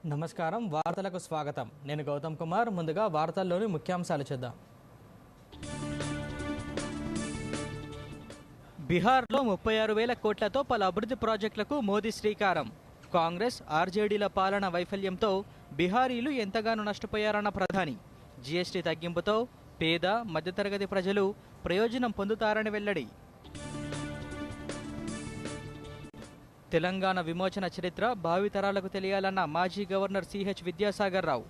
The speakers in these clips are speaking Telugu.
నమస్కారం వార్తలకు స్వాగతం నేను గౌతమ్ కుమార్ ముందుగా వార్తల్లోని ముఖ్యాంశాలు చూద్దాం బిహార్లో 36,000 కోట్లతో పలు అభివృద్ధి ప్రాజెక్టులకు మోదీ శ్రీకారం కాంగ్రెస్ ఆర్జేడీల పాలన వైఫల్యంతో బిహారీలు ఎంతగానో నష్టపోయారన్న ప్రధాని జీఎస్టీ తగ్గింపుతో పేద మధ్యతరగతి ప్రజలు ప్రయోజనం పొందుతారని వెల్లడి తెలంగాణ విమోచన చరిత్ర భావితరాలకు తెలియాలన్న మాజీ గవర్నర్ సిహెచ్ విద్యాసాగర్ రావు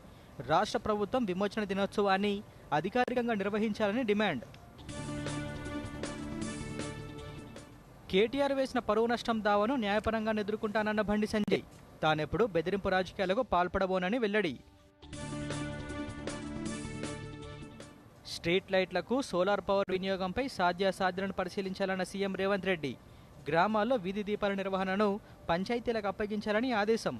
రాష్ట్ర ప్రభుత్వం విమోచన దినోత్సవాన్ని అధికారికంగా నిర్వహించాలని డిమాండ్ కేటీఆర్ వేసిన పరువు నష్టం దావాను న్యాయపరంగా ఎదుర్కొంటానన్న బండి సంజయ్ తానెప్పుడు బెదిరింపు రాజకీయాలకు పాల్పడబోనని వెల్లడి స్ట్రీట్ లైట్లకు సోలార్ పవర్ వినియోగంపై సాధ్యాసాధ్యాలను పరిశీలించాలన్న సీఎం రేవంత్ రెడ్డి గ్రామాల్లో వీధి దీపాల నిర్వహణను పంచాయతీలకు అప్పగించాలని ఆదేశం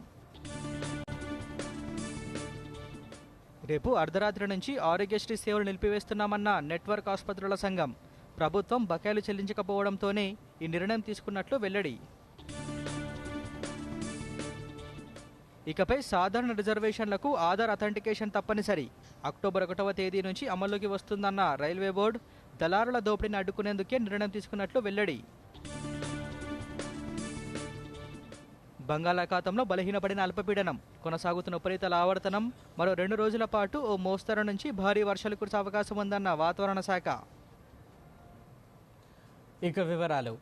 రేపు అర్ధరాత్రి నుంచి ఆరోగ్యశ్రీ సేవలు నిలిపివేస్తున్నామన్న నెట్వర్క్ ఆసుపత్రుల సంఘం ప్రభుత్వం బకాయిలు చెల్లించకపోవడంతోనే ఈ నిర్ణయం తీసుకున్నట్లు వెల్లడి ఇకపై సాధారణ రిజర్వేషన్లకు ఆధార్ అథెంటికేషన్ తప్పనిసరి అక్టోబర్ 1వ తేదీ నుంచి అమల్లోకి వస్తుందన్న రైల్వే బోర్డు దళారుల దోపిడీని అడ్డుకునేందుకే నిర్ణయం తీసుకున్నట్లు వెల్లడి బంగాళాఖాతంలో బలహీనపడిన అల్పపీడనం కొనసాగుతున్న ఉపరితల ఆవర్తనం మరో 2 రోజుల పాటు ఓ మోస్తరు నుంచి భారీ వర్షాలు కురిసే అవకాశం ఉందన్న వాతావరణ శాఖ ఇక వివరాలు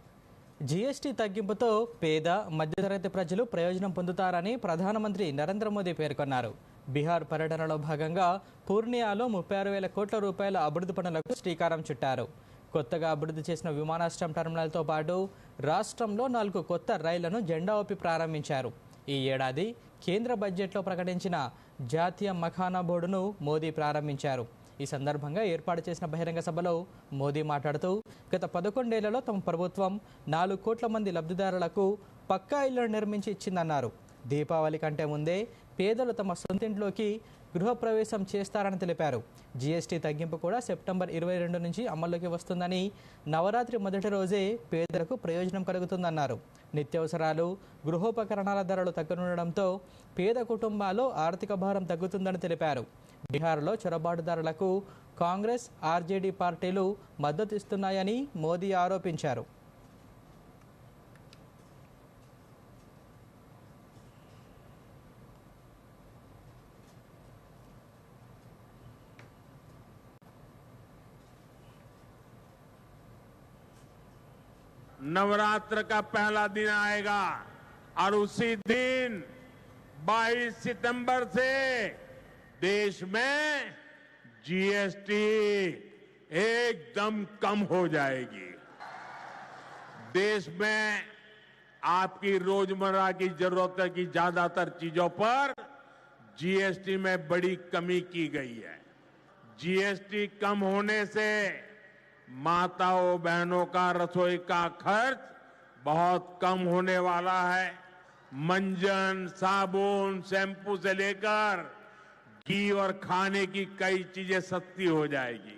జీఎస్టీ తగ్గింపుతో పేద మధ్యతరగతి ప్రజలు ప్రయోజనం పొందుతారని ప్రధానమంత్రి నరేంద్ర మోదీ పేర్కొన్నారు బీహార్ పర్యటనలో భాగంగా పూర్ణియాలో 36,000 కోట్ల రూపాయల అభివృద్ధి పనులకు శ్రీకారం చుట్టారు కొత్తగా అభివృద్ధి చేసిన విమానాశ్రయం టెర్మినల్తో పాటు రాష్ట్రంలో 4 కొత్త రైళ్లను జెండా ఊపి ప్రారంభించారు ఈ ఏడాది కేంద్ర బడ్జెట్లో ప్రకటించిన జాతీయ మఖానా బోర్డును మోదీ ప్రారంభించారు ఈ సందర్భంగా ఏర్పాటు చేసిన బహిరంగ సభలో మోదీ మాట్లాడుతూ గత 11 ఏళ్లలో తమ ప్రభుత్వం 4 కోట్ల మంది లబ్ధిదారులకు పక్కా ఇళ్లను నిర్మించి ఇచ్చిందన్నారు దీపావళి కంటే ముందే పేదలు తమ సొంతింట్లోకి గృహప్రవేశం చేస్తారని తెలిపారు జీఎస్టీ తగ్గింపు కూడా సెప్టెంబర్ 22 నుంచి అమల్లోకి వస్తుందని నవరాత్రి మొదటి రోజే పేదలకు ప్రయోజనం కలుగుతుందన్నారు నిత్యావసరాలు గృహోపకరణాల ధరలు తగ్గనుండడంతో పేద కుటుంబాల్లో ఆర్థిక భారం తగ్గుతుందని తెలిపారు బీహార్లో చొరబాటుదారులకు కాంగ్రెస్ ఆర్జేడీ పార్టీలు మద్దతు ఇస్తున్నాయని మోదీ ఆరోపించారు नवरात्र का पहला दिन आएगा और उसी दिन 22 सितंबर से देश में जीएसटी एकदम कम हो जाएगी। देश में आपकी रोजमर्रा की जरूरत की ज्यादातर चीजों पर जीएसटी में बड़ी कमी की गई है। जीएसटी कम होने से माताओं बहनों का रसोई का खर्च बहुत कम होने वाला है। मंजन साबुन शैम्पू से लेकर घी और खाने की कई चीजें सस्ती हो जाएगी।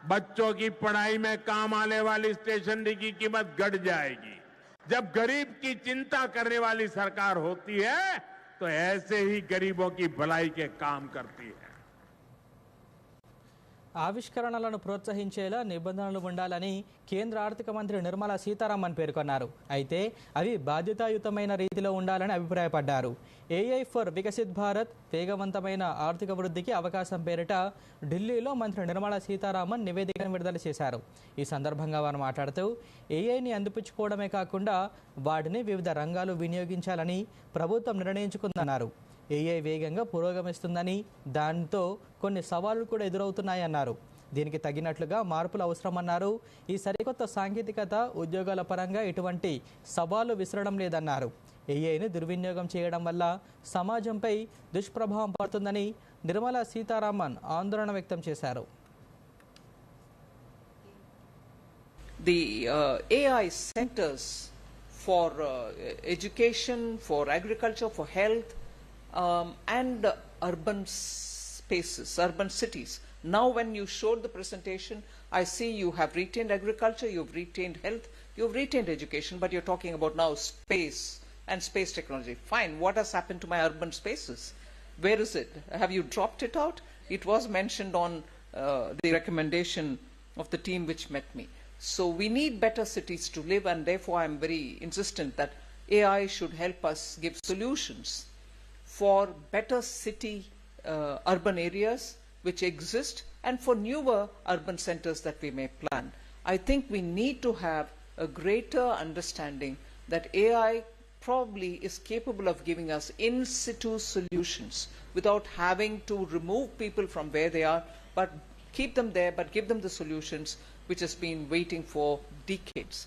बच्चों की पढ़ाई में काम आने वाली स्टेशनरी की कीमत घट जाएगी। जब गरीब की चिंता करने वाली सरकार होती है तो ऐसे ही गरीबों की भलाई के काम करती है। ఆవిష్కరణలను ప్రోత్సహించేలా నిబంధనలు ఉండాలని కేంద్ర ఆర్థిక మంత్రి నిర్మలా సీతారామన్ పేర్కొన్నారు అయితే అవి బాధ్యతాయుతమైన రీతిలో ఉండాలని అభిప్రాయపడ్డారు ఏఐ ఫర్ వికసిత్ భారత్ వేగవంతమైన ఆర్థిక వృద్ధికి అవకాశం పేరిట ఢిల్లీలో మంత్రి నిర్మలా సీతారామన్ నివేదికను విడుదల చేశారు ఈ సందర్భంగా వారు మాట్లాడుతూ ఏఐని అందిపుచ్చుకోవడమే కాకుండా వాటిని వివిధ రంగాలు వినియోగించాలని ప్రభుత్వం నిర్ణయించుకుందన్నారు ఏఐ వేగంగా పురోగమిస్తుందని దాంతో కొన్ని సవాళ్లు కూడా ఎదురవుతున్నాయన్నారు దీనికి తగినట్లుగా మార్పులు అవసరమన్నారు ఈ సరికొత్త సాంకేతికత ఉద్యోగాల పరంగా ఎటువంటి సవాళ్లు విసరడం లేదన్నారు ఏఐని దుర్వినియోగం చేయడం వల్ల సమాజంపై దుష్ప్రభావం పడుతుందని నిర్మలా సీతారామన్ ఆందోళన వ్యక్తం చేశారు The AI centers for education, for agriculture, for health, and urban spaces, urban cities. Now when you showed the presentation, I see you have retained agriculture, you've retained health, you've retained education, but you're talking about now space and space technology. Fine, what has happened to my urban spaces? Where is it? Have you dropped it out? It was mentioned on the recommendation of the team which met me. So we need better cities to live, and therefore I am very insistent that AI should help us give solutions for better city urban areas which exist and for newer urban centers that we may plan. I think we need to have a greater understanding that AI probably is capable of giving us in situ solutions without having to remove people from where they are, but keep them there, but give them the solutions which has been waiting for decades.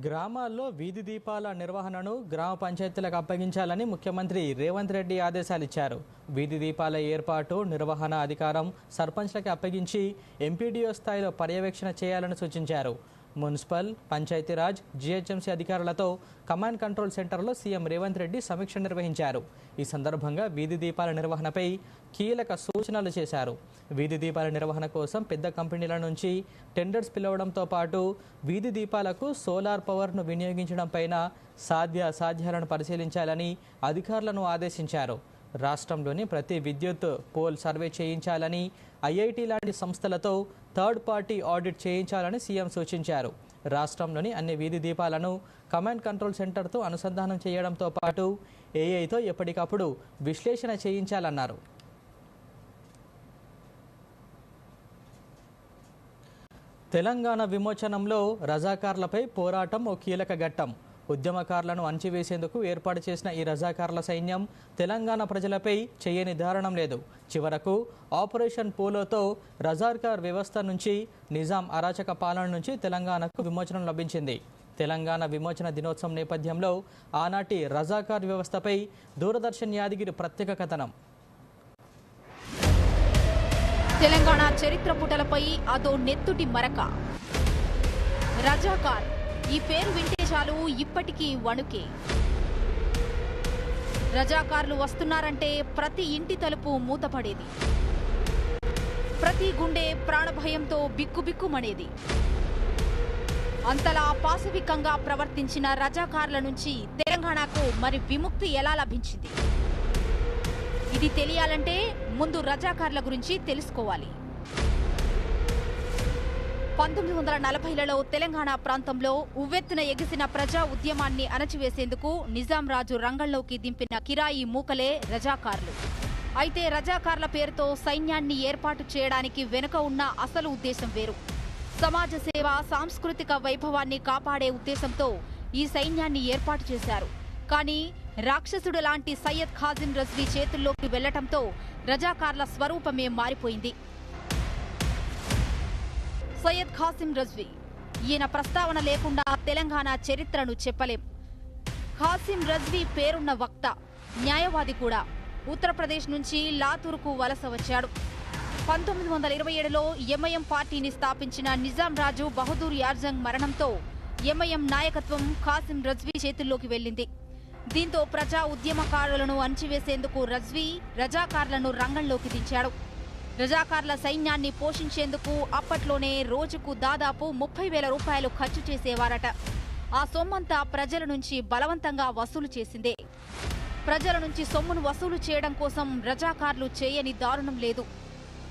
గ్రామాల్లో వీధి దీపాల నిర్వహణను గ్రామ పంచాయతీలకు అప్పగించాలని ముఖ్యమంత్రి రేవంత్ రెడ్డి ఆదేశాలు ఇచ్చారు. వీధి దీపాల ఏర్పాటు, నిర్వహణ అధికారం సర్పంచ్లకి అప్పగించి ఎంపీడీఓ స్థాయిలో పర్యవేక్షణ చేయాలని సూచించారు. మున్సిపల్, పంచాయతీరాజ్, జీహెచ్ఎంసీ అధికారులతో కమాండ్ కంట్రోల్ సెంటర్లో సీఎం రేవంత్ రెడ్డి సమీక్ష నిర్వహించారు. ఈ సందర్భంగా వీధి దీపాల నిర్వహణపై కీలక సూచనలు చేశారు. వీధి దీపాల నిర్వహణ కోసం పెద్ద కంపెనీల నుంచి టెండర్స్ పిలవడంతో పాటు వీధి దీపాలకు సోలార్ పవర్ను వినియోగించడంపైన సాధ్యాలను పరిశీలించాలని అధికారులను ఆదేశించారు. రాష్ట్రంలోని ప్రతి విద్యుత్ పోల్ సర్వే చేయించాలని, ఐఐటి లాంటి సంస్థలతో థర్డ్ పార్టీ ఆడిట్ చేయించాలని సీఎం సూచించారు. రాష్ట్రంలోని అన్ని వీధి దీపాలను కమాండ్ కంట్రోల్ సెంటర్తో అనుసంధానం చేయడంతో పాటు ఏఐతో ఎప్పటికప్పుడు విశ్లేషణ చేయించాలన్నారు. తెలంగాణ విమోచనంలో రజాకార్లపై పోరాటం ఓ కీలక ఘట్టం. ఉద్యమకారులను అణచివేసేందుకు ఏర్పాటు చేసిన ఈ రజాకార్ల సైన్యం తెలంగాణ ప్రజలపై చేయని దారుణం లేదు. చివరకు ఆపరేషన్ పోలోతో రజాకార్ వ్యవస్థ నుంచి, నిజాం అరాచక పాలన నుంచి తెలంగాణకు విమోచనం లభించింది. తెలంగాణ విమోచన దినోత్సవం నేపథ్యంలో ఆనాటి రజాకార్ వ్యవస్థపై దూరదర్శన్ యాదగిరి ప్రత్యేక కథనం. తెలంగాణ చరిత్ర పుటలపై అదో నెత్తుటి మరక. రజాకార్ ఈ పేరు వింటే చాలు ఇప్పటికీ వణుకే. రజాకార్లు వస్తున్నారంటే ప్రతి ఇంటి తలుపు మూతపడేది, ప్రతి గుండె ప్రాణభయంతో బిక్కుబిక్కుమనేది. అంతలా పాశవికంగా ప్రవర్తించిన రజాకార్ల నుంచి తెలంగాణకు మరి విముక్తి ఎలా లభించింది? ఇది తెలియాలంటే ముందు రజాకార్ల గురించి తెలుసుకోవాలి. 1940లలో తెలంగాణ ప్రాంతంలో ఉవ్వెత్తున ఎగిసిన ప్రజా ఉద్యమాన్ని అణచివేసేందుకు నిజాం రాజు రంగంలోకి దింపిన కిరాయి మూకలే రజాకార్లు. అయితే రజాకార్ల పేరుతో సైన్యాన్ని ఏర్పాటు చేయడానికి వెనుక ఉన్న అసలు ఉద్దేశం వేరు. సమాజ సేవ, సాంస్కృతిక వైభవాన్ని కాపాడే ఉద్దేశంతో ఈ సైన్యాన్ని ఏర్పాటు చేశారు. కానీ రాక్షసుడు లాంటి సయ్యద్ ఖాసిం రజ్వీ చేతుల్లోకి వెళ్లటంతో రజాకార్ల స్వరూపమే మారిపోయింది. సయ్యద్ ఖాసిం రజ్వీ, ఈయన ప్రస్తావన లేకుండా తెలంగాణ చరిత్రను చెప్పలేం. ఖాసిం రజ్వీ పేరున్న వక్త, న్యాయవాది కూడా. ఉత్తరప్రదేశ్ నుంచి లాతూర్కు వలస వచ్చాడు. 1927లో ఎంఐఎం పార్టీని స్థాపించిన నిజాం రాజు బహదూర్ యార్జంగ్ మరణంతో ఎంఐఎం నాయకత్వం ఖాసిం రజ్వీ చేతుల్లోకి వెళ్లింది. దీంతో ప్రజా ఉద్యమకారులను అణచివేసేందుకు రజ్వీ రజాకార్లను రంగంలోకి దించాడు. రజాకార్ల సైన్యాన్ని పోషించేందుకు అప్పట్లోనే రోజుకు దాదాపు 30,000 రూపాయలు ఖర్చు చేసేవారట. ఆ సొమ్మంతా ప్రజల నుంచి బలవంతంగా వసూలు చేసిందే. ప్రజల నుంచి సొమ్మును వసూలు చేయడం కోసం రజాకార్లు చేయని దారుణం లేదు.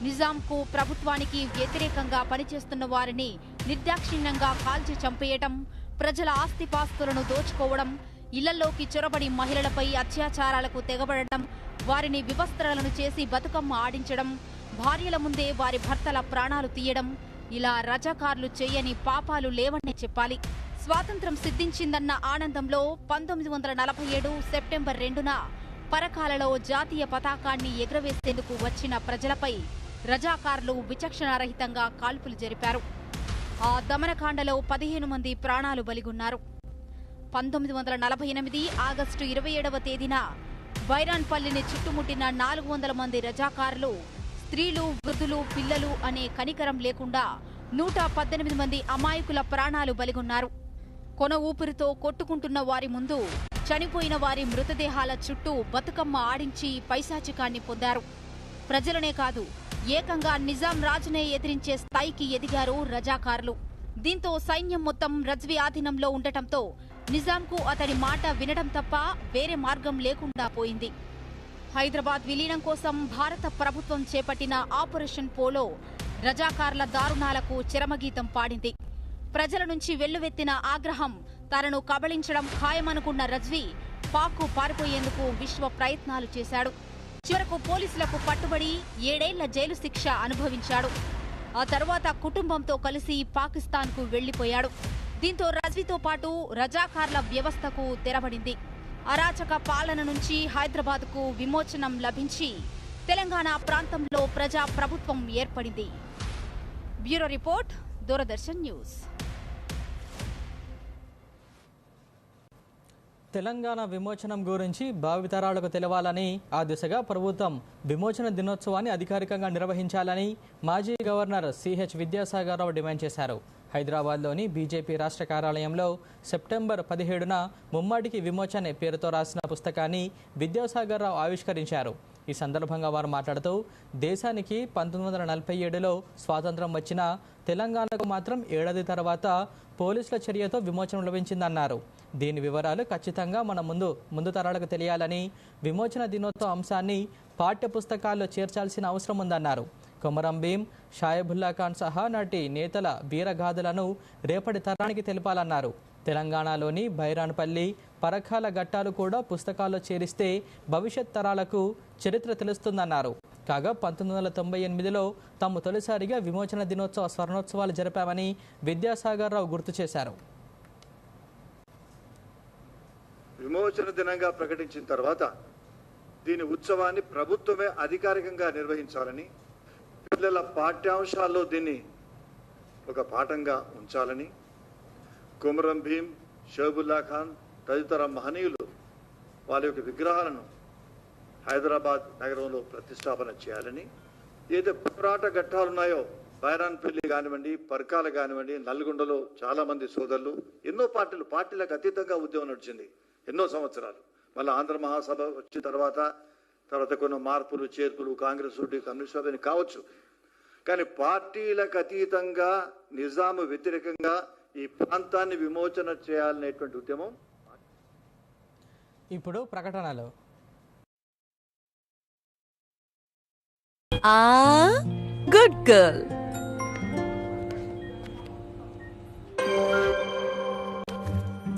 నిజాంకు, ప్రభుత్వానికి వ్యతిరేకంగా పనిచేస్తున్న వారిని నిర్దాక్షిణ్యంగా కాల్చి చంపేయటం, ప్రజల ఆస్తిపాస్తులను దోచుకోవడం, ఇళ్లలోకి చొరబడి మహిళలపై అత్యాచారాలకు తెగబడటం, వారిని వివస్త్రాలను చేసి బతుకమ్మ ఆడించడం, భార్యల ముందే వారి భర్తల ప్రాణాలు తీయడం, ఇలా రజాకార్లు చేయని పాపాలు లేవనే చెప్పాలి. స్వాతంత్ర్యం సిద్ధించిందన్న ఆనందంలో 1947 సెప్టెంబర్ 2న పరకాలలో జాతీయ పతాకాన్ని ఎగురవేసేందుకు వచ్చిన ప్రజలపై రజాకార్లు విచక్షణారహితంగా కాల్పులు జరిపారు. ఆ దమనకాండలో 15 మంది ప్రాణాలు బలిగొన్నారు. 1948 ఆగస్టు 27వ తేదీన బైరాన్పల్లిని చుట్టుముట్టిన 400 మంది రజాకార్లు స్త్రీలు, వృద్ధులు, పిల్లలు అనే కనికరం లేకుండా 118 మంది అమాయకుల ప్రాణాలు బలిగొన్నారు. కొన ఊపిరితో కొట్టుకుంటున్న వారి ముందు చనిపోయిన వారి మృతదేహాల చుట్టూ బతుకమ్మ ఆడించి పైశాచికాన్ని పొందారు. ప్రజలనే కాదు, ఏకంగా నిజాం రాజునే ఎదిరించే స్థాయికి ఎదిగారు రజాకార్లు. దీంతో సైన్యం మొత్తం రజ్వీ ఆధీనంలో ఉండటంతో నిజాంకు అతడి మాట వినడం తప్ప వేరే మార్గం లేకుండా పోయింది. హైదరాబాద్ విలీనం కోసం భారత ప్రభుత్వం చేపట్టిన ఆపరేషన్ పోలో రజాకార్ల దారుణాలకు చరమగీతం పాడింది. ప్రజల నుంచి వెల్లువెత్తిన ఆగ్రహం తనను కబళించడం ఖాయమనుకున్న రజ్వీ పాక్కు పారిపోయేందుకు విశ్వ ప్రయత్నాలు చేశాడు. చివరకు పోలీసులకు పట్టుబడి 7 ఏళ్ల జైలు శిక్ష అనుభవించాడు. ఆ తర్వాత కుటుంబంతో కలిసి పాకిస్తాన్కు వెళ్లిపోయాడు. దీంతో రజ్వీతో పాటు రజాకార్ల వ్యవస్థకు తెరబడింది. అరాచక పాలన నుంచి హైదరాబాద్కు విమోచనం లభించి తెలంగాణ ప్రాంతంలో ప్రజా ప్రభుత్వం ఏర్పడింది. Bureau report, Doordarshan news. Telangana విమోచనం గురించి భావితరాలకు తెలవాలని, ఆ దిశగా ప్రభుత్వం విమోచన దినోత్సవాన్ని అధికారికంగా నిర్వహించాలని మాజీ governor CH Vidyasagar Rao demand చేశారు. హైదరాబాద్లోని బీజేపీ రాష్ట్ర కార్యాలయంలో సెప్టెంబర్ 17న ముమ్మాటికి విమోచన పేరుతో రాసిన పుస్తకాన్ని విద్యాసాగర్ రావు ఆవిష్కరించారు. ఈ సందర్భంగా వారు మాట్లాడుతూ, దేశానికి 1947లో స్వాతంత్రం వచ్చిన తెలంగాణకు మాత్రం ఏడాది తర్వాత పోలీసుల చర్యతో విమోచన లభించిందన్నారు. దీని వివరాలు ఖచ్చితంగా మన ముందు తరాలకు తెలియాలని, విమోచన దినోత్సవ అంశాన్ని పాఠ్య పుస్తకాల్లో చేర్చాల్సిన అవసరం ఉందన్నారు. కొమరం భీం, షాయబుల్లా ఖాన్ సహా నాటి నేతల వీరగాథలను రేపటి తరానికి తెలిపాలన్నారు. తెలంగాణలోని బైరాన్పల్లి, పరకాల ఘట్టాలు కూడా పుస్తకాల్లో చేరిస్తే భవిష్యత్ తరాలకు చరిత్ర తెలుస్తుందన్నారు. కాగా 1998లో తాము తొలిసారిగా విమోచన దినోత్సవ స్వర్ణోత్సవాలు జరిపామని విద్యాసాగర్ రావు గుర్తు చేశారు. విమోచన దినంగా ప్రకటించిన తర్వాత దీని ఉత్సవాన్ని ప్రభుత్వమే అధికారికంగా నిర్వహించాలని, పిల్లల పాఠ్యాంశాల్లో దీన్ని ఒక పాఠంగా ఉంచాలని, కొమరం భీం, షాయబుల్లా ఖాన్ తదితర మహనీయులు వాళ్ళ యొక్క విగ్రహాలను హైదరాబాద్ నగరంలో ప్రతిష్టాపన చేయాలని, ఏదైతే పోరాట ఘట్టాలున్నాయో బైరాన్పల్లి కానివ్వండి, పర్కాల కానివ్వండి, నల్గొండలో చాలా మంది సోదరులు ఎన్నో పార్టీలకు అతీతంగా ఉద్యమం నడిచింది ఎన్నో సంవత్సరాలు. మళ్ళీ ఆంధ్ర మహాసభ వచ్చిన తర్వాత కొన్ని మార్పులు చేర్పులు, కాంగ్రెస్ కమ్యూనిస్ట్ సభని కావచ్చు, కానీ పార్టీలకు అతీతంగా నిజాము వ్యతిరేకంగా ఈ ప్రాంతాన్ని విమోచన చేయాలనేటువంటి ఉద్యమం. ఇప్పుడు ప్రకటనలు. Good girl.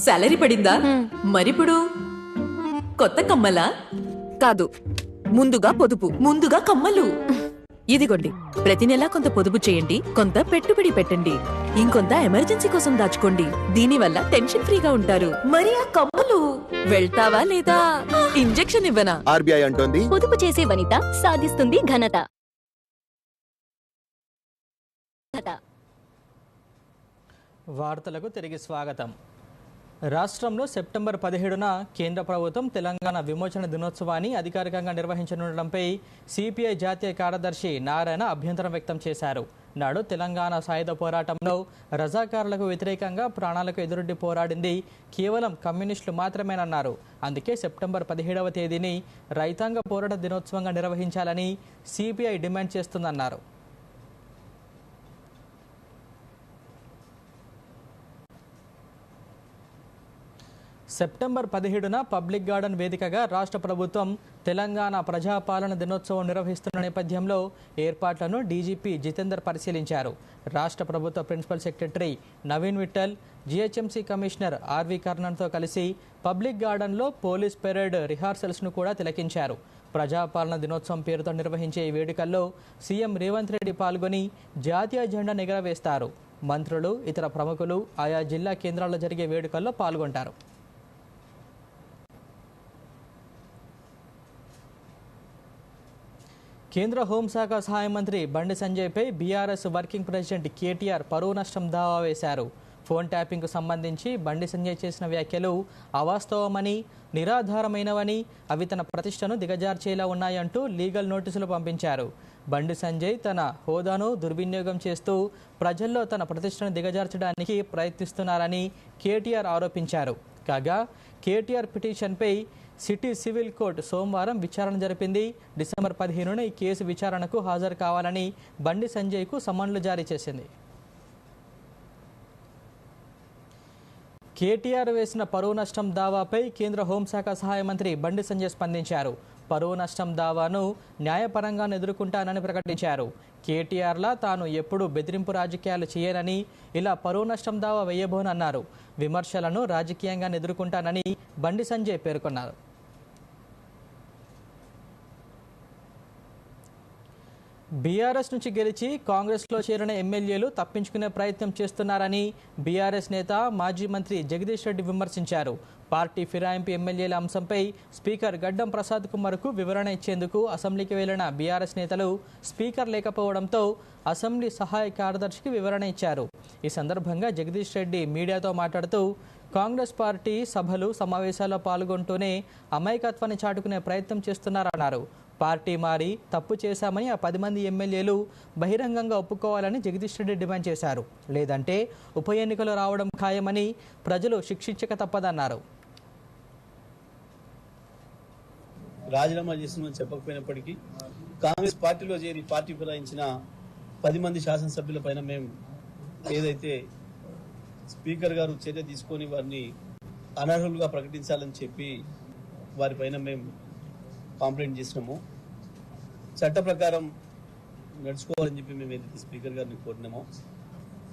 సాలరీ పడిందా? మరిప్పుడు కొత్త కమ్మలా? కాదు, ముందుగా పొదుపు, ముందుగా కమ్మలు. ఇదిగోండి, ప్రతి నెల కొంత పొదుపు చేయండి, కొంత పెట్టుబడి పెట్టండి, ఇంకొంత ఎమర్జెన్సీ కోసం దాచుకోండి. దీనివల్ల టెన్షన్ ఫ్రీగా ఉంటారు. మరి ఆ కమ్మలు వెళ్తావా లేదా? ఇంజెక్షన్ ఇవ్వనా? ఆర్బీఐ అంటోంది, పొదుపు చేసే వనిత సాధిస్తుంది ఘనత. వార్తలకు తిరిగి స్వాగతం. రాష్ట్రంలో సెప్టెంబర్ 17న కేంద్ర ప్రభుత్వం తెలంగాణ విమోచన దినోత్సవాన్ని అధికారికంగా నిర్వహించనుండడంపై సిపిఐ జాతీయ కార్యదర్శి నారాయణ అభ్యంతరం వ్యక్తం చేశారు. నాడు తెలంగాణ సాయుధ పోరాటంలో రజాకారులకు వ్యతిరేకంగా ప్రాణాలకు ఎదురొడ్డి పోరాడింది కేవలం కమ్యూనిస్టులు మాత్రమేనన్నారు. అందుకే సెప్టెంబర్ 17వ తేదీని రైతాంగ పోరాట దినోత్సవంగా నిర్వహించాలని సిపిఐ డిమాండ్ చేస్తుందన్నారు. సెప్టెంబర్ 17న పబ్లిక్ గార్డెన్ వేదికగా రాష్ట్ర ప్రభుత్వం తెలంగాణ ప్రజాపాలన దినోత్సవం నిర్వహిస్తున్న నేపథ్యంలో ఏర్పాట్లను డీజీపీ జితేందర్ పరిశీలించారు. రాష్ట్ర ప్రభుత్వ principal secretary Naveen Vittal, GHMC commissioner RV కర్ణన్తో కలిసి పబ్లిక్ గార్డెన్లో పోలీస్ పెరేడ్ రిహార్సల్స్ను కూడా తిలకించారు. ప్రజాపాలన దినోత్సవం పేరుతో నిర్వహించే ఈ వేడుకల్లో సీఎం రేవంత్ రెడ్డి పాల్గొని జాతీయ జెండాను ఎగురవేస్తారు. మంత్రులు, ఇతర ప్రముఖులు ఆయా జిల్లా కేంద్రాల్లో జరిగే వేడుకల్లో పాల్గొంటారు. కేంద్ర హోంశాఖ సహాయ మంత్రి బండి సంజయ్పై బీఆర్ఎస్ వర్కింగ్ ప్రెసిడెంట్ కేటీఆర్ పరువు నష్టం దావా వేశారు. ఫోన్ ట్యాపింగ్కు సంబంధించి బండి సంజయ్ చేసిన వ్యాఖ్యలు అవాస్తవమని, నిరాధారమైనవని, అవి తన ప్రతిష్టను దిగజార్చేలా ఉన్నాయంటూ లీగల్ నోటీసులు పంపించారు. బండి సంజయ్ తన హోదాను దుర్వినియోగం చేస్తూ ప్రజల్లో తన ప్రతిష్టను దిగజార్చడానికి ప్రయత్నిస్తున్నారని కేటీఆర్ ఆరోపించారు. కాగా కేటీఆర్ పిటిషన్పై సిటీ సివిల్ కోర్టు సోమవారం విచారణ జరిపింది. డిసెంబర్ 15న ఈ కేసు విచారణకు హాజరు కావాలని బండి సంజయ్కు సమన్లు జారీ చేసింది. కేటీఆర్ వేసిన పరువు నష్టం దావాపై కేంద్ర హోంశాఖ సహాయ మంత్రి బండి సంజయ్ స్పందించారు. పరువు నష్టం దావాను న్యాయపరంగా ఎదుర్కొంటానని ప్రకటించారు. కేటీఆర్లా తాను ఎప్పుడూ బెదిరింపు రాజకీయాలు చేయనని, ఇలా పరువు నష్టం దావా వేయబోనన్నారు. విమర్శలను రాజకీయంగా ఎదుర్కొంటానని బండి సంజయ్ పేర్కొన్నారు. బీఆర్ఎస్ నుంచి గెలిచి కాంగ్రెస్లో చేరిన ఎమ్మెల్యేలు తప్పించుకునే ప్రయత్నం చేస్తున్నారని బీఆర్ఎస్ నేత మాజీ మంత్రి జగదీష్ రెడ్డి విమర్శించారు. పార్టీ ఫిరాయింపు ఎమ్మెల్యేల అంశంపై స్పీకర్ గడ్డం ప్రసాద్ కుమార్కు వివరణ ఇచ్చేందుకు అసెంబ్లీకి వెళ్లిన బీఆర్ఎస్ నేతలు స్పీకర్ లేకపోవడంతో అసెంబ్లీ సహాయ కార్యదర్శికి వివరణ ఇచ్చారు. ఈ సందర్భంగా జగదీష్ రెడ్డి మీడియాతో మాట్లాడుతూ కాంగ్రెస్ పార్టీ సభలు సమావేశాల్లో పాల్గొంటూనే అమాయకత్వాన్ని చాటుకునే ప్రయత్నం చేస్తున్నారన్నారు. పార్టీ మారి తప్పు చేశామని ఆ 10 మంది ఎమ్మెల్యేలు బహిరంగంగా ఒప్పుకోవాలని జగదీష్ రెడ్డి డిమాండ్ చేశారు. లేదంటే ఉప ఎన్నికలు రావడం ఖాయమని ప్రజలు శిక్షించక తప్పదన్నారు. రాజీనామా చేస్తుందని చెప్పకపోయినప్పటికీ కాంగ్రెస్ పార్టీలో చేరి పార్టీ ఫిరాయించిన 10 మంది శాసనసభ్యుల పైన మేము ఏదైతే స్పీకర్ గారు చర్య తీసుకొని వారిని అనర్హులుగా ప్రకటించాలని చెప్పి వారిపైన మేము కంప్లైంట్ చేసినాము. చట్ట ప్రకారం నడుచుకోవాలని చెప్పి మేము ఏదైతే స్పీకర్ గారిని కోరినామో,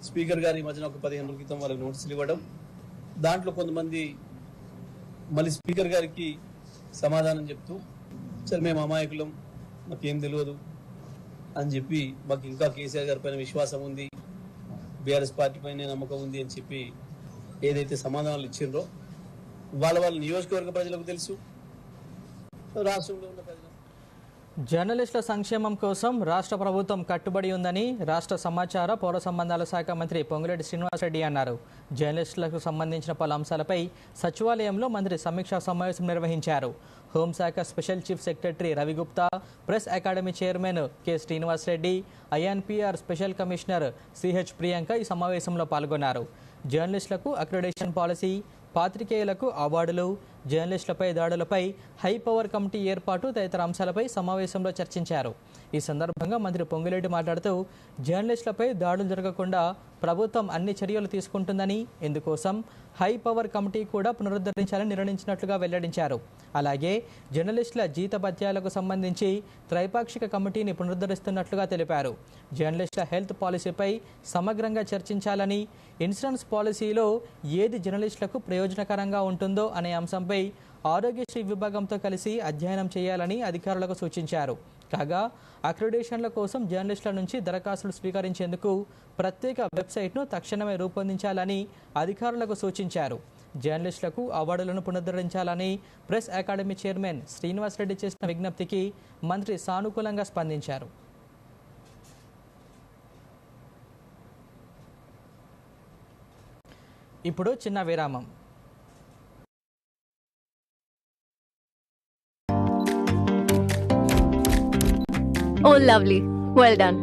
స్పీకర్ గారు ఈ మధ్యన ఒక 15 రోజుల క్రితం వాళ్ళకి నోటీసులు ఇవ్వడం, దాంట్లో కొంతమంది మళ్ళీ స్పీకర్ గారికి సమాధానం చెప్తూ సరే మేము అమాయకులం, మాకేం తెలియదు అని చెప్పి, మాకు ఇంకా కేసీఆర్ గారి పైన విశ్వాసం ఉంది, బీఆర్ఎస్ పార్టీ పైన నమ్మకం ఉంది అని చెప్పి ఏదైతే సమాధానాలు ఇచ్చిండ్రో వాళ్ళ నియోజకవర్గ ప్రజలకు తెలుసు, రాష్ట్రంలో ఉన్న ప్రజలు. జర్నలిస్టుల సంక్షేమం కోసం రాష్ట్ర ప్రభుత్వం కట్టుబడి ఉందని రాష్ట్ర సమాచార పౌర సంబంధాల శాఖ మంత్రి పొంగులేటి శ్రీనివాసరెడ్డి అన్నారు. జర్నలిస్టులకు సంబంధించిన పలు అంశాలపై సచివాలయంలో మంత్రి సమీక్షా సమావేశం నిర్వహించారు. హోంశాఖ special chief secretary Ravi Gupta, press academy chairman K Srinivasa Reddy, INPR special commissioner CH Priyanka ఈ సమావేశంలో పాల్గొన్నారు. జర్నలిస్టులకు అక్రిడేషన్ పాలసీ, పాత్రికేయులకు అవార్డులు, జర్నలిస్టులపై దాడులపై హై పవర్ కమిటీ ఏర్పాటు తదితర అంశాలపై సమావేశంలో చర్చించారు. ఈ సందర్భంగా మంత్రి పొంగులేటి మాట్లాడుతూ జర్నలిస్టులపై దాడులు జరగకుండా ప్రభుత్వం అన్ని చర్యలు తీసుకుంటుందని, ఇందుకోసం హై పవర్ కమిటీ కూడా పునరుద్ధరించాలని నిర్ణయించినట్లుగా వెల్లడించారు. అలాగే జర్నలిస్టుల జీతభత్యాలకు సంబంధించి త్రైపాక్షిక కమిటీని పునరుద్ధరిస్తున్నట్లుగా తెలిపారు. జర్నలిస్టుల హెల్త్ పాలసీపై సమగ్రంగా చర్చించాలని, ఇన్సూరెన్స్ పాలసీలో ఏది జర్నలిస్టులకు ప్రయోజనకరంగా ఉంటుందో అనే అంశంపై ఆరోగ్యశ్రీ విభాగంతో కలిసి అధ్యయనం చేయాలని అధికారులకు సూచించారు. కాగా అక్రిడేషన్ల కోసం జర్నలిస్టుల నుంచి దరఖాస్తులు స్వీకరించేందుకు ప్రత్యేక వెబ్సైట్ను తక్షణమే రూపొందించాలని అధికారులకు సూచించారు. జర్నలిస్టులకు అవార్డులను పునరుద్ధరించాలని ప్రెస్ అకాడమీ చైర్మన్ శ్రీనివాసరెడ్డి చేసిన విజ్ఞప్తికి మంత్రి సానుకూలంగా స్పందించారు. ఇప్పుడు చిన్న విరామం. Oh lovely, well done.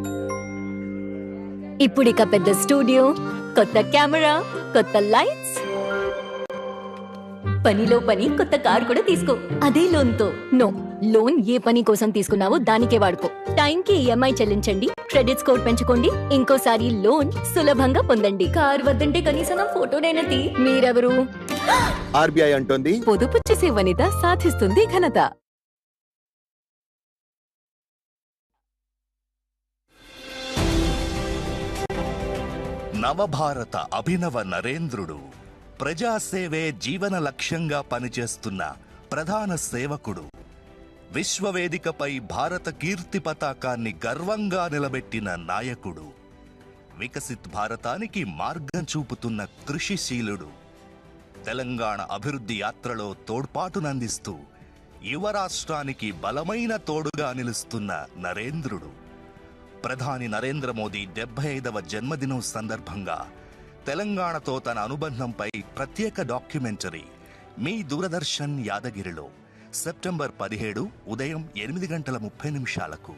ఇప్పుడు ఇక పెద్ద స్టూడియో, కొత్త కెమెరా, కొత్త లైట్స్, పనిలో పని కొత్త కార్ కూడా తీసుకో, అదే లోన్తో. నో, లోన్ ఏ పని కోసం తీసుకున్నావో దానికే వాడుకో. టైంకి ఈఎంఐ చెల్లించండి, క్రెడిట్ స్కోర్ పెంచుకోండి, ఇంకోసారి లోన్ సులభంగా పొందండి. కార్ వద్దంటే కనీసం నా ఫోటోనైనా తీ. మీరెవరు? ఆర్బీఐ అంటోంది, పొదుపు చేసే వనిత సాధిస్తుంది ఘనత. నవభారత అభినవ నరేంద్రుడు, ప్రజాసేవే జీవన లక్ష్యంగా పనిచేస్తున్న ప్రధాన సేవకుడు, విశ్వవేదికపై భారత కీర్తి పతాకాన్ని గర్వంగా నిలబెట్టిన నాయకుడు, వికసిత్ భారతానికి మార్గం చూపుతున్న కృషిశీలుడు, తెలంగాణ అభివృద్ధి యాత్రలో తోడ్పాటునందిస్తూ యువ రాష్ట్రానికి బలమైన తోడుగా నిలుస్తున్న నరేంద్రుడు. ప్రధాని నరేంద్ర మోదీ 75వ జన్మదినం సందర్భంగా తెలంగాణతో తన అనుబంధంపై ప్రత్యేక డాక్యుమెంటరీ మీ దూరదర్శన్ యాదగిరిలో సెప్టెంబర్ 17 ఉదయం 8:30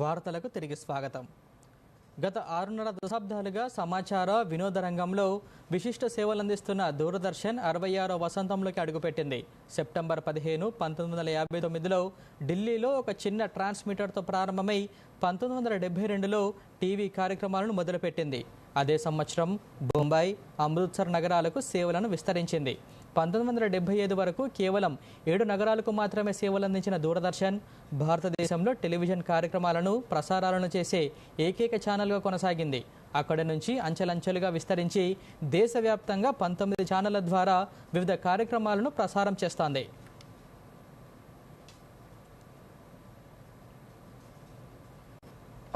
వార్తలకు తిరిగి స్వాగతం. గత 6.5 దశాబ్దాలుగా సమాచార వినోద రంగంలో విశిష్ట సేవలు అందిస్తున్న దూరదర్శన్ 66వ వసంతంలోకి అడుగుపెట్టింది. సెప్టెంబర్ 15, 1959లో ఢిల్లీలో ఒక చిన్న ట్రాన్స్మిటర్తో ప్రారంభమై 1972లో టీవీ కార్యక్రమాలను మొదలుపెట్టింది. అదే సంవత్సరం బొంబాయి, అమృత్సర్ నగరాలకు సేవలను విస్తరించింది. 1975 వరకు కేవలం 7 నగరాలకు మాత్రమే సేవలందించిన దూరదర్శన్ భారతదేశంలో టెలివిజన్ కార్యక్రమాలను ప్రసారాలను చేసే ఏకైక ఛానల్గా కొనసాగింది. అక్కడి నుంచి అంచెలంచెలుగా విస్తరించి దేశవ్యాప్తంగా 19 ఛానళ్ల ద్వారా వివిధ కార్యక్రమాలను ప్రసారం చేస్తోంది.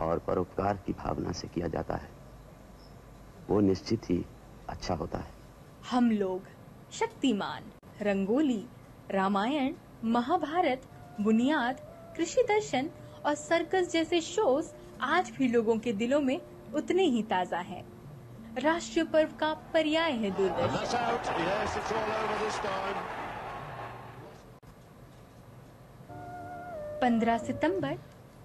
और परोपकार की भावना से किया जाता है वो निश्चित ही अच्छा होता है. हम लोग शक्तिमान, रंगोली, रामायण, महाभारत, बुनियाद, कृषि दर्शन और सर्कस जैसे शोज आज भी लोगों के दिलों में उतने ही ताजा हैं. राष्ट्रीय पर्व का पर्याय है दूरदर्शन. 15 सितंबर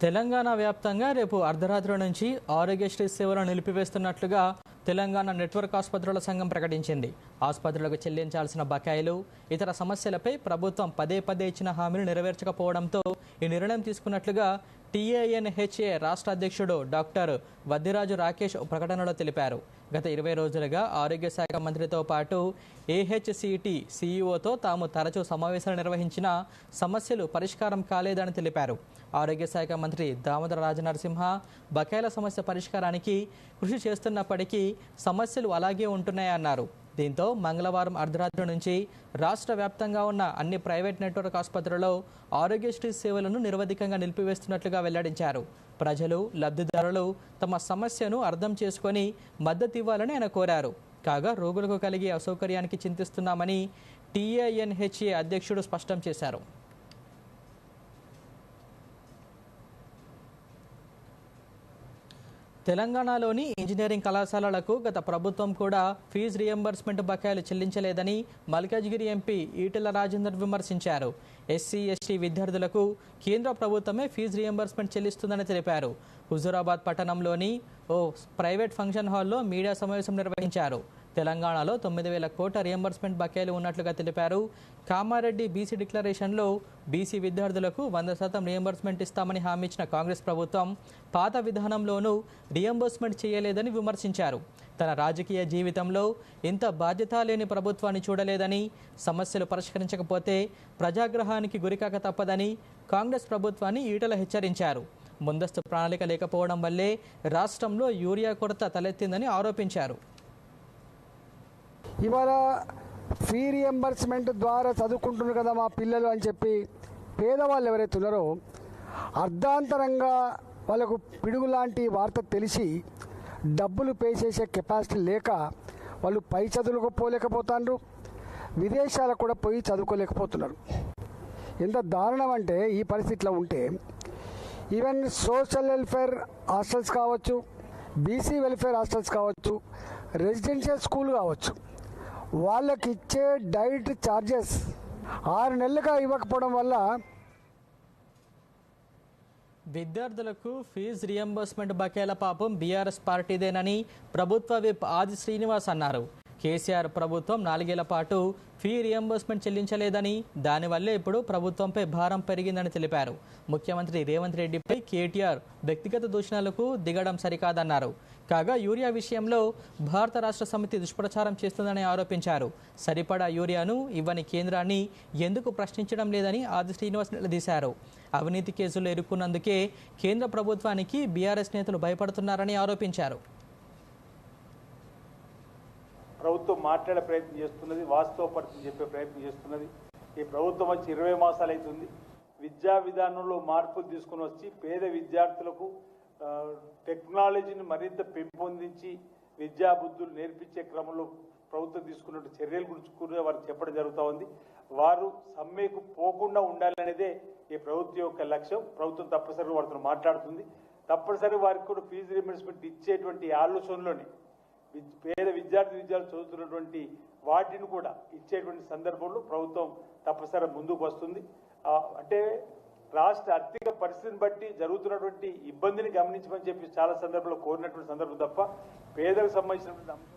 తెలంగాణ వ్యాప్తంగా రేపు అర్ధరాత్రి నుంచి ఆరోగ్యశ్రీ సేవలను నిలిపివేస్తున్నట్లుగా తెలంగాణ నెట్వర్క్ ఆసుపత్రుల సంఘం ప్రకటించింది. ఆసుపత్రులకు చెల్లించాల్సిన బకాయిలు, ఇతర సమస్యలపై ప్రభుత్వం పదే ఇచ్చిన హామీలు నెరవేర్చకపోవడంతో ఈ నిర్ణయం తీసుకున్నట్లుగా TANHA రాష్ట్ర అధ్యక్షుడు డాక్టర్ వద్దిరాజు రాకేష్ ప్రకటనలో తెలిపారు. గత 20 రోజులుగా ఆరోగ్య శాఖ మంత్రితో పాటు AHCT CEO తాము తరచూ సమావేశాలు నిర్వహించిన సమస్యలు పరిష్కారం కాలేదని తెలిపారు. ఆరోగ్య శాఖ మంత్రి దామోదర రాజనరసింహ బకాయిల సమస్య పరిష్కారానికి కృషి చేస్తున్నప్పటికీ సమస్యలు అలాగే ఉంటున్నాయన్నారు. దీంతో మంగళవారం అర్ధరాత్రి నుంచి రాష్ట్ర వ్యాప్తంగా ఉన్న అన్ని ప్రైవేట్ నెట్వర్క్ ఆసుపత్రుల్లో ఆరోగ్యశ్రీ సేవలను నిరవధికంగా నిలిపివేస్తున్నట్లుగా వెల్లడించారు. ప్రజలు, లబ్ధిదారులు తమ సమస్యను అర్థం చేసుకొని మద్దతు ఇవ్వాలని ఆయన కోరారు. కాగా రోగులకు కలిగే అసౌకర్యానికి చింతిస్తున్నామని TANHA అధ్యక్షుడు స్పష్టం చేశారు. తెలంగాణలోని ఇంజనీరింగ్ కళాశాలలకు గత ప్రభుత్వం కూడా ఫీజు రియంబర్స్మెంట్ బకాయిలు చెల్లించలేదని మల్కాజ్గిరి ఎంపీ ఈటెల రాజేందర్ విమర్శించారు. SC/ST విద్యార్థులకు కేంద్ర ప్రభుత్వమే ఫీజు రియంబర్స్మెంట్ చెల్లిస్తుందని తెలిపారు. హుజూరాబాద్ పట్టణంలోని ఓ ప్రైవేట్ ఫంక్షన్ హాల్లో మీడియా సమావేశం నిర్వహించారు. తెలంగాణలో 9,000 కోట్ల రియంబర్స్మెంట్ బకాయిలు ఉన్నట్లుగా తెలిపారు. కామారెడ్డి బీసీ డిక్లరేషన్లో బీసీ విద్యార్థులకు 100% రియంబర్స్మెంట్ ఇస్తామని హామీ ఇచ్చిన కాంగ్రెస్ ప్రభుత్వం పాత విధానంలోనూ రియంబర్స్మెంట్ చేయలేదని విమర్శించారు. తన రాజకీయ జీవితంలో ఇంత బాధ్యత లేని ప్రభుత్వాన్ని చూడలేదని, సమస్యలు పరిష్కరించకపోతే ప్రజాగ్రహానికి గురికాక తప్పదని కాంగ్రెస్ ప్రభుత్వాన్ని ఈటెల హెచ్చరించారు. ముందస్తు ప్రణాళిక లేకపోవడం వల్లే రాష్ట్రంలో యూరియా కొరత తలెత్తిందని ఆరోపించారు. ఇవాళ ఫీ రియంబర్స్మెంట్ ద్వారా చదువుకుంటున్నారు కదా మా పిల్లలు అని చెప్పి పేదవాళ్ళు ఎవరైతే ఉన్నారో అర్ధాంతరంగా వాళ్ళకు పిడుగు లాంటి వార్త తెలిసి డబ్బులు పే చేసే కెపాసిటీ లేక వాళ్ళు పై చదువులకు పోలేకపోతున్నారు, విదేశాలకు కూడా పోయి చదువుకోలేకపోతున్నారు. ఎంత దారుణం అంటే ఈ పరిస్థితిలో ఉంటే ఈవెన్ సోషల్ వెల్ఫేర్ హాస్టల్స్ కావచ్చు, బీసీ వెల్ఫేర్ హాస్టల్స్ కావచ్చు, రెసిడెన్షియల్ స్కూల్ కావచ్చు, వాళ్ళకి ఇచ్చే డైట్ ఛార్జెస్ 6 నెలలుగా ఇవ్వకపోవడం వల్ల విద్యార్థులకు ఫీజు రియంబర్స్మెంట్ బకాయిల పాపం బీఆర్ఎస్ పార్టీదేనని ప్రభుత్వ విప్ ఆది శ్రీనివాస్ అన్నారు. కేసీఆర్ ప్రభుత్వం 4 ఏళ్ల పాటు ఫీ రియంబర్స్మెంట్ చెల్లించలేదని, దానివల్లే ఇప్పుడు ప్రభుత్వంపై భారం పెరిగిందని తెలిపారు. ముఖ్యమంత్రి రేవంత్ రెడ్డిపై కేటీఆర్ వ్యక్తిగత దూషణలకు దిగడం సరికాదన్నారు. కాగా యూరియా విషయంలో భారత రాష్ట్ర సమితి దుష్ప్రచారం చేస్తుందని ఆరోపించారు. సరిపడా యూరియాను ఇవ్వని కేంద్రాన్ని ఎందుకు ప్రశ్నించడం లేదని ఆది శ్రీనివాస్ నిలదీశారు. అవినీతి కేసులు ఇరుక్కున్నందుకే కేంద్ర ప్రభుత్వానికి బీఆర్ఎస్ నేతలు భయపడుతున్నారని ఆరోపించారు. ప్రభుత్వం మాట్లాడే ప్రయత్నం చేస్తున్నది, వాస్తవ పరిస్థితి చెప్పే ప్రయత్నం చేస్తున్నది. ఈ ప్రభుత్వం వచ్చి 20 మాసాలు అవుతుంది. విద్యా విధానంలో మార్పులు తీసుకుని వచ్చి పేద విద్యార్థులకు టెక్నాలజీని మరింత పెంపొందించి విద్యా బుద్ధులు నేర్పించే క్రమంలో ప్రభుత్వం తీసుకున్న చర్యల గురించి కూడా వారికి చెప్పడం జరుగుతూ ఉంది. వారు సమ్మెకు పోకుండా ఉండాలనేదే ఈ ప్రభుత్వం యొక్క లక్ష్యం. ప్రభుత్వం తప్పనిసరిగా వారితో మాట్లాడుతుంది. తప్పనిసరి వారికి కూడా ఫీజు రియంబర్స్మెంట్ ఇచ్చేటువంటి ఆలోచనలోనే పేద విద్యార్థులు చదువుతున్నటువంటి వాటిని కూడా ఇచ్చేటువంటి సందర్భంలో ప్రభుత్వం తప్పనిసరిగా ముందుకు వస్తుంది. అంటే రాష్ట్ర ఆర్థిక పరిస్థితిని బట్టి జరుగుతున్నటువంటి ఇబ్బందిని గమనించమని చెప్పి చాలా సందర్భంలో కోరినటువంటి సందర్భం తప్ప పేదలకు సంబంధించినటువంటి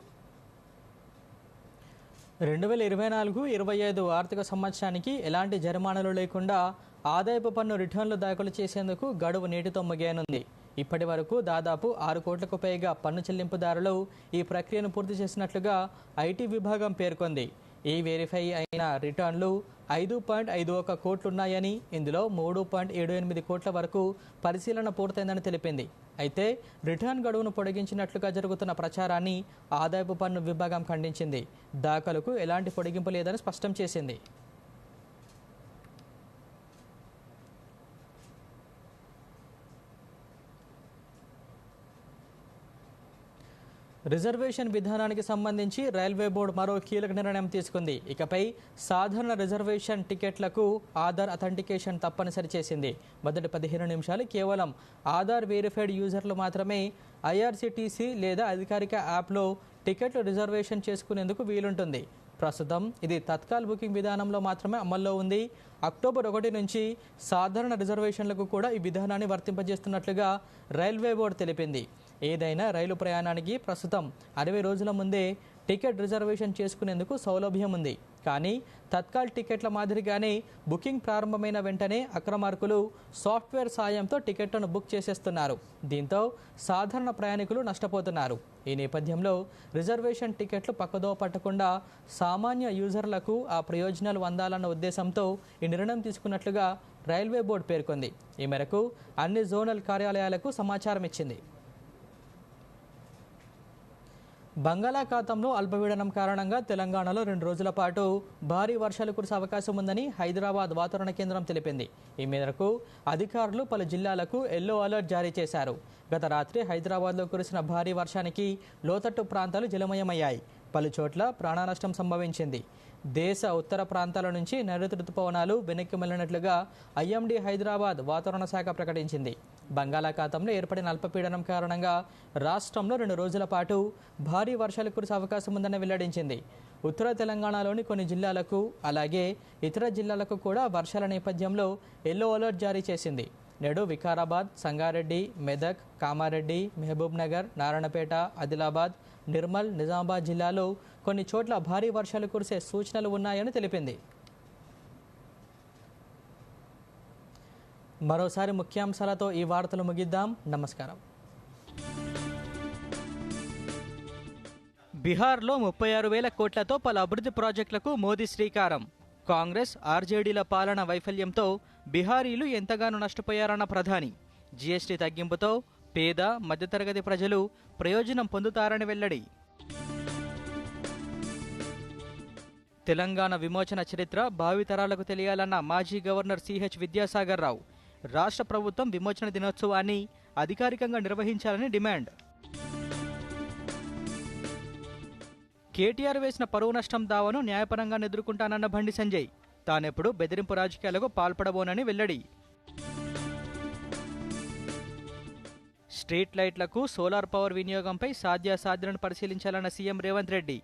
2024-25 ఆర్థిక సంవత్సరానికి ఎలాంటి జరిమానాలు లేకుండా ఆదాయపు పన్ను రిటర్న్లు దాఖలు చేసేందుకు గడువు నేటితో ముగియనుంది. ఇప్పటి వరకు దాదాపు 6 కోట్లకు పైగా పన్ను చెల్లింపుదారులు ఈ ప్రక్రియను పూర్తి చేసినట్లుగా ఐటీ విభాగం పేర్కొంది. ఈ వెరిఫై అయిన రిటర్న్లు 5.51 కోట్లున్నాయని, ఇందులో 3.78 కోట్ల వరకు పరిశీలన పూర్తయిందని తెలిపింది. అయితే రిటర్న్ గడువును పొడిగించినట్లుగా జరుగుతున్న ప్రచారాన్ని ఆదాయపు పన్ను విభాగం ఖండించింది. దాఖలుకు ఎలాంటి పొడిగింపు లేదని స్పష్టం చేసింది. రిజర్వేషన్ విధానానికి సంబంధించి రైల్వే బోర్డు మరో కీలక నిర్ణయం తీసుకుంది. ఇకపై సాధారణ రిజర్వేషన్ టికెట్లకు ఆధార్ అథెంటికేషన్ తప్పనిసరి చేసింది. మొదటి 15 నిమిషాలు కేవలం ఆధార్ వెరిఫైడ్ యూజర్లు మాత్రమే ఐఆర్సీటీసీ లేదా అధికారిక యాప్లో టికెట్లు రిజర్వేషన్ చేసుకునేందుకు వీలుంటుంది. ప్రస్తుతం ఇది తత్కాల్ బుకింగ్ విధానంలో మాత్రమే అమల్లో ఉంది. అక్టోబర్ 1 నుంచి సాధారణ రిజర్వేషన్లకు కూడా ఈ విధానాన్ని వర్తింపజేస్తున్నట్లుగా రైల్వే బోర్డు తెలిపింది. ఏదైనా రైలు ప్రయాణానికి ప్రస్తుతం 60 రోజుల ముందే టికెట్ రిజర్వేషన్ చేసుకునేందుకు సౌలభ్యం ఉంది. కానీ తత్కాల్ టికెట్ల మాదిరిగానే బుకింగ్ ప్రారంభమైన వెంటనే అక్రమార్కులు సాఫ్ట్వేర్ సాయంతో టికెట్లను బుక్ చేసేస్తున్నారు. దీంతో సాధారణ ప్రయాణికులు నష్టపోతున్నారు. ఈ నేపథ్యంలో రిజర్వేషన్ టికెట్లు పక్కదో పట్టకుండా సామాన్య యూజర్లకు ఆ ప్రయోజనాలు అందాలన్న ఉద్దేశంతో ఈ నిర్ణయం తీసుకున్నట్లుగా రైల్వే బోర్డు పేర్కొంది. ఈ మేరకు అన్ని జోనల్ కార్యాలయాలకు సమాచారం ఇచ్చింది. బంగాళాఖాతంలో అల్పపీడనం కారణంగా తెలంగాణలో 2 రోజుల పాటు భారీ వర్షాలు కురిసే అవకాశం ఉందని హైదరాబాద్ వాతావరణ కేంద్రం తెలిపింది. ఈ మేరకు అధికారులు పలు జిల్లాలకు ఎల్లో అలర్ట్ జారీ చేశారు. గత రాత్రి హైదరాబాద్లో కురిసిన భారీ వర్షానికి లోతట్టు ప్రాంతాలు జలమయమయ్యాయి. పలు చోట్ల ప్రాణనష్టం సంభవించింది. దేశ ఉత్తర ప్రాంతాల నుంచి నైరుతి రుతుపవనాలు వెనక్కి మళ్లినట్లుగా ఐఎండీ హైదరాబాద్ వాతావరణ శాఖ ప్రకటించింది. బంగాళాఖాతంలో ఏర్పడిన అల్పపీడనం కారణంగా రాష్ట్రంలో 2 రోజుల పాటు భారీ వర్షాలు కురిసే అవకాశం ఉందని వెల్లడించింది. ఉత్తర తెలంగాణలోని కొన్ని జిల్లాలకు అలాగే ఇతర జిల్లాలకు కూడా వర్షాల నేపథ్యంలో ఎల్లో అలర్ట్ జారీ చేసింది. నేడు వికారాబాద్, సంగారెడ్డి, మెదక్, కామారెడ్డి, మహబూబ్ నగర్, నారాయణపేట, ఆదిలాబాద్, నిర్మల్, నిజామాబాద్ జిల్లాలో కొన్ని చోట్ల భారీ వర్షాలు కురిసే సూచనలు ఉన్నాయని తెలిపింది. మరోసారి ముఖ్యాంశాలతో ఈ వార్తలు ముగిద్దాం. నమస్కారం. బీహార్లో 36,000 కోట్లతో పలు అభివృద్ధి ప్రాజెక్టులకు మోదీ శ్రీకారం. కాంగ్రెస్, ఆర్జేడీల పాలన వైఫల్యంతో బీహారీలు ఎంతగానో నష్టపోయారన్న ప్రధాని. జీఎస్టీ తగ్గింపుతో పేద, మధ్యతరగతి ప్రజలు ప్రయోజనం పొందుతారని వెల్లడి. తెలంగాణ విమోచన చరిత్ర భావితరాలకు తెలియాలన్న మాజీ గవర్నర్ సిహెచ్ విద్యాసాగర్ రావు. రాష్ట్ర ప్రభుత్వం విమోచన దినోత్సవాన్ని అధికారికంగా నిర్వహించాలని డిమాండ్. కేటీఆర్ వేసిన పరువు నష్టం దావాను న్యాయపరంగా ఎదుర్కొంటానన్న బండి సంజయ్. తానెప్పుడు బెదిరింపు రాజకీయాలకు పాల్పడబోనని వెల్లడి. స్ట్రీట్ లైట్లకు సోలార్ పవర్ వినియోగంపై సాధ్యాసాధ్యాలను పరిశీలించాలన్న సీఎం రేవంత్ రెడ్డి.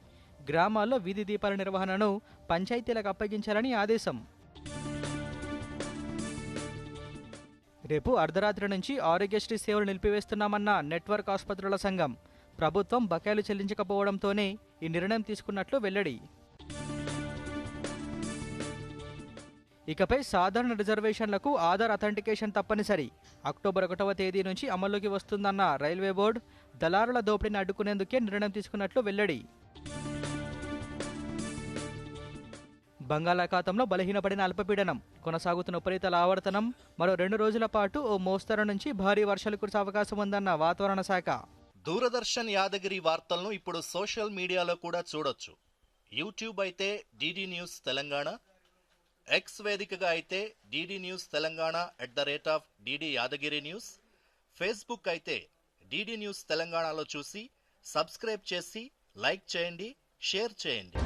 గ్రామాల్లో వీధి దీపాల నిర్వహణను పంచాయతీలకు అప్పగించాలని ఆదేశం. రేపు అర్ధరాత్రి నుంచి ఆరోగ్యశ్రీ సేవలు నిలిపివేస్తున్నామన్న నెట్వర్క్ ఆసుపత్రుల సంఘం. ప్రభుత్వం బకాయిలు చెల్లించకపోవడంతోనే ఈ నిర్ణయం తీసుకున్నట్లు వెల్లడి. ఇకపై సాధారణ రిజర్వేషన్లకు ఆధార్ అథెంటికేషన్ తప్పనిసరి. అక్టోబర్ 1వ తేదీ నుంచి అమల్లోకి వస్తుందన్న రైల్వే బోర్డు. దళారుల దోపిడీని అడ్డుకునేందుకే నిర్ణయం తీసుకున్నట్లు వెల్లడి. బంగాళాఖాతంలో బలహీనపడిన అల్పపీడనం, కొనసాగుతున్న ఉపరితల ఆవర్తనం. మరో 2 రోజుల పాటు ఓ మోస్తరు నుంచి భారీ వర్షాలు కురిసే అవకాశం ఉందన్న వాతావరణ శాఖ. దూరదర్శన్ యాదగిరి వార్తలను ఇప్పుడు సోషల్ మీడియాలో కూడా చూడొచ్చు. యూట్యూబ్ అయితే డిడి న్యూస్ తెలంగాణ, ఎక్స్ వేదికగా అయితే DD news Telangana @DD Yadagiri news, Facebook అయితే డిడి న్యూస్ తెలంగాణలో చూసి సబ్స్క్రైబ్ చేసి లైక్ చేయండి, షేర్ చేయండి.